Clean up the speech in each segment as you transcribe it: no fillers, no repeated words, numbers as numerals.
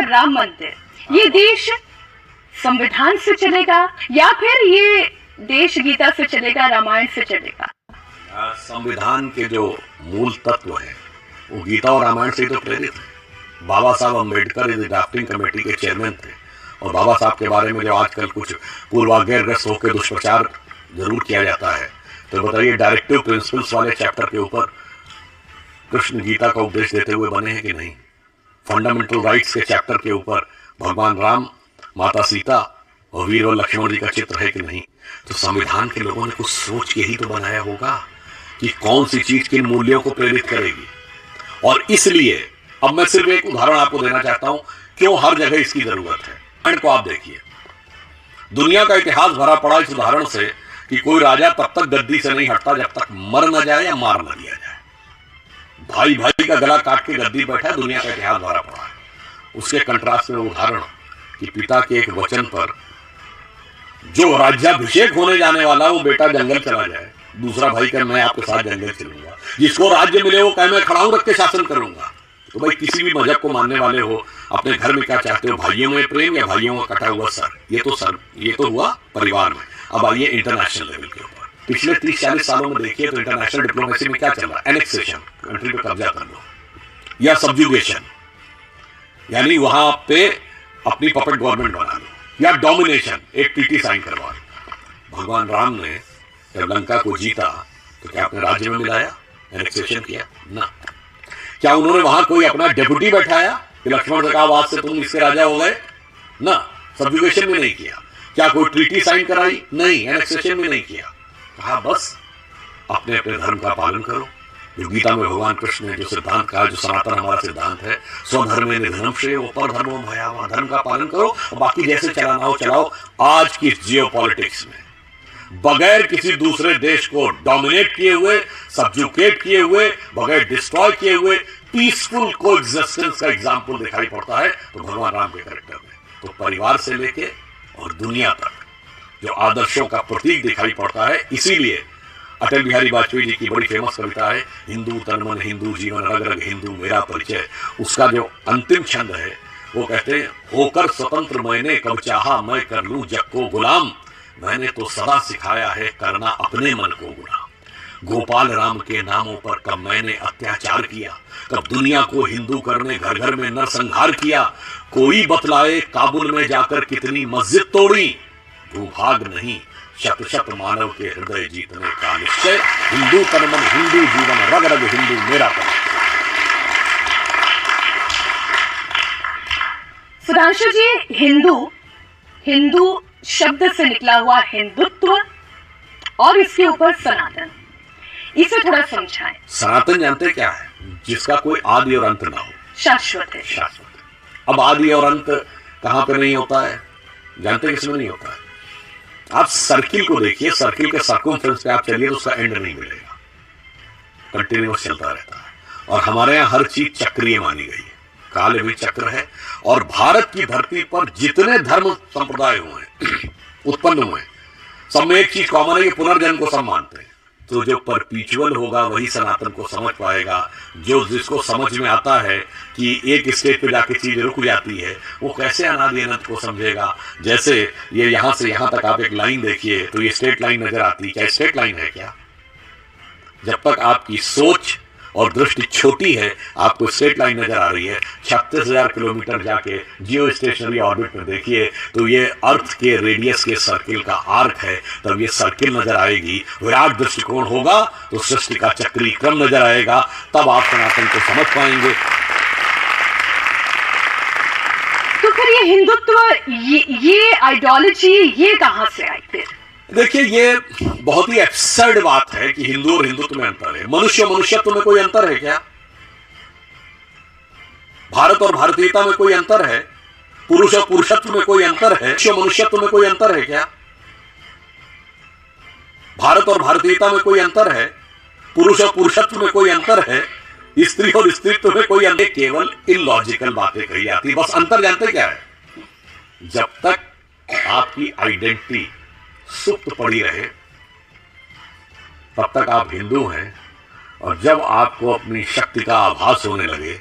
राम मंदिर, ये देश संविधान से चलेगा या फिर ये देश गीता से चलेगा, रामायण से चलेगा? संविधान के जो मूल तत्व है वो गीता और रामायण से तो प्रेरित है। बाबा साहब अम्बेडकर इस ड्राफ्टिंग कमेटी के चेयरमैन थे और बाबा साहब के बारे में जो आजकल कुछ पूर्वाग्रहग्रस्त होकर दुष्प्रचार जरूर किया जाता है, तो बताइए डायरेक्टिव प्रिंसिपल्स वाले चैप्टर के ऊपर कृष्ण गीता का उपदेश देते हुए बने हैं कि नहीं? फंडामेंटल राइट्स के चैप्टर के ऊपर भगवान राम, माता सीता और वीर और लक्ष्मण जी का चित्र है कि नहीं? तो संविधान के लोगों ने कुछ सोच के ही तो बनाया होगा कि कौन सी चीज किन मूल्यों को प्रेरित करेगी। और इसलिए अब मैं सिर्फ एक उदाहरण आपको देना चाहता हूं क्यों हर जगह इसकी जरूरत है। को आप देखिए, दुनिया का इतिहास भरा पड़ा इस उदाहरण से कि कोई राजा तब तक गद्दी से नहीं हटता जब तक मर न जाए या मार न दिया जाए। भाई भाई का गला काट के गद्दी बैठा है, दुनिया का इतिहास भरा पड़ा है। उसके कंट्रास्ट में उदाहरण कि पिता के एक वचन पर जो राज्याभिषेक होने जाने वाला वो बेटा जंगल चला जाए, दूसरा भाई कहे मैं आपके साथ जंगल चलूंगा, जिसको राज्य मिले वो कहे मैं खड़ा हूं रख के शासन करूंगा। तो भाई किसी भी मजहब को मानने वाले हो, अपने घर में क्या चाहते हो, भाइयों में प्रेम या भाइयों का कटा हुआ सर? ये तो हुआ परिवार में। अब आइए इंटरनेशनल लेवल के ऊपर। पिछले 30-40 सालों में देखिए तो इंटरनेशनल डिप्लोमेसी में क्या चल रहा है? एनेक्सेशन, कंट्री पे कब्जा कर लो, या सब्जुगेशन यानी वहां पे अपनी पपेट गवर्नमेंट बना लो, या डोमिनेशन, एक ट्रीटी साइन करवा लो। भगवान राम ने जब लंका को जीता तो क्या अपने राज्य में मिलाया, एनेक्सेशन किया? ना। क्या उन्होंने वहां कोई अपना डेप्यूटी बैठाया कि लक्ष्मण से कहा आज से तुम इसके राजा हो गए? ना। सब्जुगेशन में नहीं किया। क्या कोई ट्रीटी साइन कराई? नहीं। एनेक्सेशन में नहीं किया। कहा बस अपने अपने धर्म का पालन करो। जो गीता में भगवान कृष्ण ने जो सिद्धांत कहा, जो सनातन हमारा सिद्धांत है, स्वधर्मे निधनम श्रेय पर धर्मो भयावह, धर्म का पालन करो और बाकी जैसे चलाना हो चलाओ। आज की जियोपॉलिटिक्स में बगैर किसी दूसरे देश को डोमिनेट किए हुए, सब्जुकेट किए हुए, बगैर डिस्ट्रॉय किए हुए पीसफुल कोएग्जिस्टेंस का एग्जाम्पल दिखाई पड़ता है तो भगवान राम के कैरेक्टर में। तो परिवार से लेके और दुनिया तक जो आदर्शों का प्रतीक दिखाई पड़ता है। इसीलिए अटल बिहारी वाजपेयी जी की बड़ी फेमस कविता है, हिंदू तन मन हिंदू जीवन रग रग हिंदू मेरा परिचय। उसका जो अंतिम छंद है वो कहते हैं, होकर स्वतंत्र मैंने कब चाहा मैं कर लूं जग को गुलाम, मैंने तो सदा सिखाया है करना अपने मन को गुलाम। गोपाल राम के नामों पर कब मैंने अत्याचार किया, कब दुनिया को हिंदू करने घर घर में नरसंहार किया। कोई बतलाए काबुल में जाकर कितनी मस्जिद तोड़ी, भूभाग नहीं शत शत मानव के हृदय जीतने का निश्चय। हिंदू तन मन हिंदू जीवन रग रग हिंदू मेरा परिचय। सुधांशु जी, हिंदू शब्द से निकला हुआ हिंदुत्व और इसके ऊपर सनातन, इसे थोड़ा समझाएं। सनातन जानते क्या है? जिसका कोई आदि और अंत ना हो, शाश्वत है। शाश्वत। अब आदि और अंत कहां पे नहीं होता है? जानते किसमें नहीं होता है? आप सर्किल को देखिए, सर्किल के सर्कमफ्रेंस पे आप चलिए तो उसका एंड नहीं मिलेगा, कंटिन्यूअस चलता रहता है। और हमारे यहाँ हर चीज चक्रीय मानी गई है, काल भी चक्र है। और भारत की धरती पर जितने धर्म संप्रदाय हुए उत्पन्न हुए, सब में एक चीज कॉमन है, ये पुनर्जन्म को सब मानते हैं। तो जो परपीचुअल होगा वही सनातन को समझ पाएगा। जो जिसको समझ में आता है कि एक स्टेज पे जाके चीज रुक जाती है, वो कैसे अनादि अनंत को समझेगा। जैसे ये यहां से यहां तक आप एक लाइन देखिए तो ये स्ट्रेट लाइन नजर आती है। क्या स्ट्रेट लाइन है क्या? जब तक आपकी सोच और दृष्टि छोटी है आपको स्ट्रेट लाइन नजर आ रही है। 36,000 किलोमीटर जाके जियो स्टेशनरी ऑर्बिट में देखिए तो ये अर्थ के रेडियस के सर्किल का आर्क है, तब ये सर्किल नजर आएगी। विराट दृष्टिकोण होगा तो सृष्टि का चक्रीय क्रम नजर आएगा, तब आप सनातन को समझ पाएंगे। तो फिर ये हिंदुत्व, ये आइडियोलॉजी ये कहां से आई फिर? देखिए, ये बहुत ही एब्सर्ड बात है कि हिंदू और हिंदुत्व में अंतर है। मनुष्य मनुष्यत्व में कोई अंतर है क्या? भारत और भारतीयता में कोई अंतर है? पुरुष और पुरुषत्व में कोई अंतर है? मनुष्य मनुष्यत्व में कोई अंतर है क्या? भारत और भारतीयता में कोई अंतर है? पुरुष और पुरुषत्व में कोई अंतर है? स्त्री और स्त्रीत्व में कोई अंतर? केवल इलॉजिकल बातें कही जाती। बस अंतर जानते क्या है? जब तक आपकी आइडेंटिटी सुप्त पड़ी रहे तब तक आप हिंदू हैं, और जब आपको अपनी शक्ति का आभास होने लगे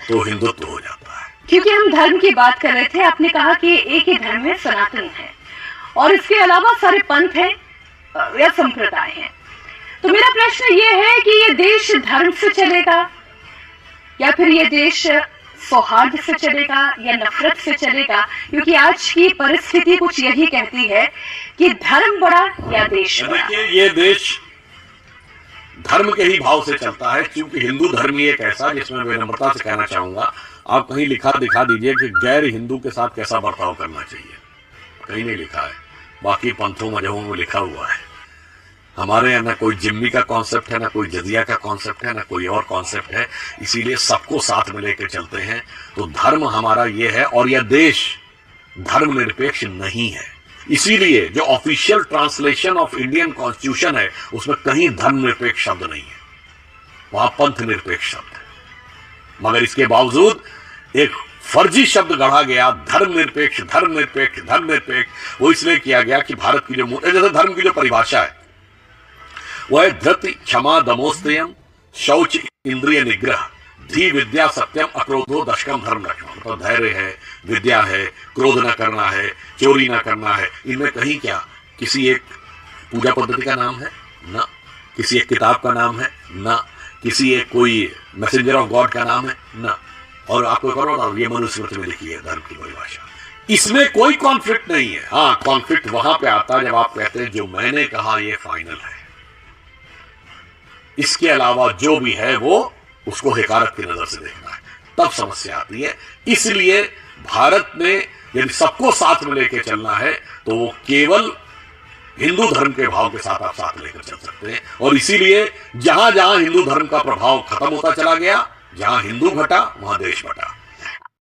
तो हिंदुत्व हो जाता है। क्योंकि हम धर्म की बात कर रहे थे, आपने कहा कि एक ही धर्म है, सनातन है, और इसके अलावा सारे पंथ हैं या संप्रदाय हैं। तो मेरा प्रश्न ये है कि ये देश धर्म से चलेगा या फिर ये देश सौहार्द से चलेगा या नफरत से चलेगा? क्योंकि आज की परिस्थिति कुछ यही कहती है कि धर्म बड़ा या देश बड़ा। देखिए, ये देश धर्म के ही भाव से चलता है, क्योंकि हिंदू धर्म ही एक ऐसा जिसमें विनम्रता से कहना चाहूंगा, आप कहीं लिखा दिखा दीजिए कि गैर हिंदू के साथ कैसा बर्ताव करना चाहिए, कहीं नहीं लिखा है। बाकी पंथों मजहबों में लिखा हुआ है। हमारे यहाँ ना कोई जिम्मी का कॉन्सेप्ट है, ना कोई जजिया का कॉन्सेप्ट है, ना कोई और कॉन्सेप्ट है, इसीलिए सबको साथ में लेकर चलते हैं। तो धर्म हमारा ये है, और यह देश धर्मनिरपेक्ष नहीं है। इसीलिए जो official translation of Indian constitution है उसमें कहीं धर्मनिरपेक्ष शब्द नहीं है, वहां पंथ निरपेक्ष शब्द है। मगर इसके बावजूद एक फर्जी शब्द गढ़ा गया, धर्मनिरपेक्ष धर्मनिरपेक्ष धर्मनिरपेक्ष। वो इसलिए किया गया कि भारत की जो जैसे धर्म की जो परिभाषा है वह है धृति क्षमा दमोस्तेयम शौच इंद्रिय निग्रह धी विद्या सत्यम अक्रोधो दशकम धर्म लक्ष्मण। तो धैर्य है, विद्या है, क्रोध न करना है, चोरी न करना है। इनमें कहीं क्या किसी एक पूजा पद्धति का नाम है? ना। किसी एक किताब का नाम है? ना। किसी एक कोई मैसेंजर ऑफ गॉड का नाम है? ना। और आपको करो ये मनुस्मृति में लिखी है धर्म की परिभाषा, इसमें कोई कॉन्फ्लिक्ट नहीं है। हाँ, कॉन्फ्लिक्ट वहां पे आता है जब आप कहते हैं जो मैंने कहा ये फाइनल है, इसके अलावा जो भी है वो उसको हिकारत की नजर से देखना है, तब समस्या आती है। इसलिए भारत में यदि सबको साथ में लेकर चलना है तो वो केवल हिंदू धर्म के भाव के साथ आप साथ लेकर चल सकते हैं। और इसीलिए जहां जहां हिंदू धर्म का प्रभाव खत्म होता चला गया, जहां हिंदू घटा वहां देश बटा।